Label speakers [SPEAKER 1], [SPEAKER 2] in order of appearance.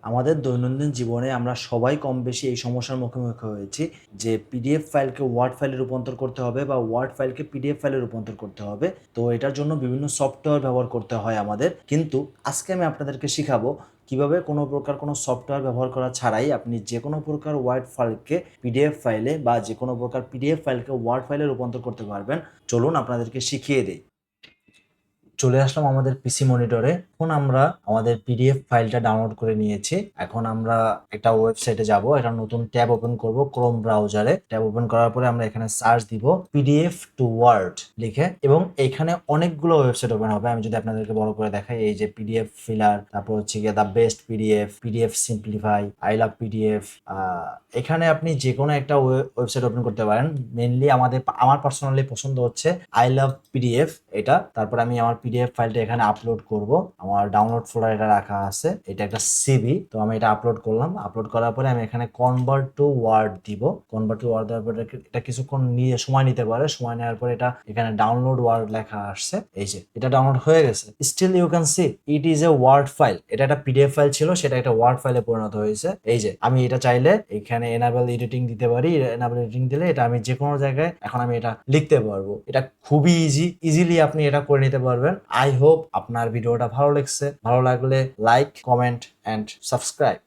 [SPEAKER 1] আমাদের দৈনন্দিন জীবনে আমরা সবাই কম বেশি এই সমস্যার মুখোমুখি হয়েছি যে পিডিএফ ফাইলকে ওয়ার্ড ফাইলে রূপান্তর করতে হবে বা ওয়ার্ড ফাইলকে পিডিএফ ফাইলে রূপান্তর করতে হবে। তো এটার জন্য বিভিন্ন সফটওয়্যার ব্যবহার করতে হয় আমাদের। কিন্তু আজকে আমি আপনাদেরকে শিখাবো কিভাবে কোনো প্রকার কোনো সফটওয়্যার ব্যবহার করা ছাড়াই আপনি যে কোনো প্রকার ওয়ার্ড ফাইলকে পিডিএফ ফাইলে বা যে কোনো প্রকার পিডিএফ ফাইলকে ওয়ার্ড ফাইলে রূপান্তর করতে পারবেন। চলুন আপনাদেরকে শিখিয়ে দিই। চলে আসলাম আমাদের পিসি মনিটরে। এখন আমরা আমাদের পিডিএফ ফাইলটা ডাউনলোড করে নিয়েছি। এখন আমরা একটা ওয়েবসাইটে যাব, একটা নতুন ট্যাব ওপেন করব ক্রোম ব্রাউজারে। ট্যাব ওপেন করার পরে আমরা এখানে সার্চ দিব পিডিএফ টু ওয়ার্ড লিখে, এবং এখানে অনেকগুলো ওয়েবসাইট ওপেন হবে। আমি যদি আপনাদেরকে বড় করে দেখাই, এই যে পিডিএফ ফিলার, তারপর হচ্ছে গিয়ে the best PDF, PDF simplify, I love PDF. এখানে আপনি যে কোনো একটা ওয়েবসাইট ওপেন করতে পারেন। মেনলি আমার পার্সোনালি পছন্দ হচ্ছে আই লাভ পিডিএফ এটা। তারপর আমি আমার পিডিএফ ফাইলটা এখানে আপলোড করব। আমার ডাউনলোড ফোল্ডার এটা রাখা আছে, এটা একটা সিভি। তো আমি এটা আপলোড করলাম। আপলোড করার পরে আমি এখানে কনভার্ট টু ওয়ার্ড দিব। কনভার্ট টু ওয়ার্ড দেওয়ার পরে এটা কিছুক্ষণ নিয়ে সময় নিতে পারে। সময় নেওয়ার পরে এটা এখানে ডাউনলোড ওয়ার্ড লেখা আসছে। এই যে এটা ডাউনলোড হয়ে গেছে। Still you can see it is a word file. এটা একটা পিডিএফ ফাইল ছিল, সেটা একটা ওয়ার্ড ফাইলে পরিণত হয়েছে। এই যে আমি এটা চাইলে এখানে এনাবেল এডিটিং দিতে পারি। এনাবেল এডিটিং দিলে এটা আমি যে কোনো জায়গায় এখন আমি এটা লিখতে পারবো। এটা খুবই ইজিলি আপনি এটা করে নিতে পারবেন। আই হোপ আপনার ভিডিওটা ভালো লাগছে। ভালো লাগলে লাইক, কমেন্ট এন্ড সাবস্ক্রাইব।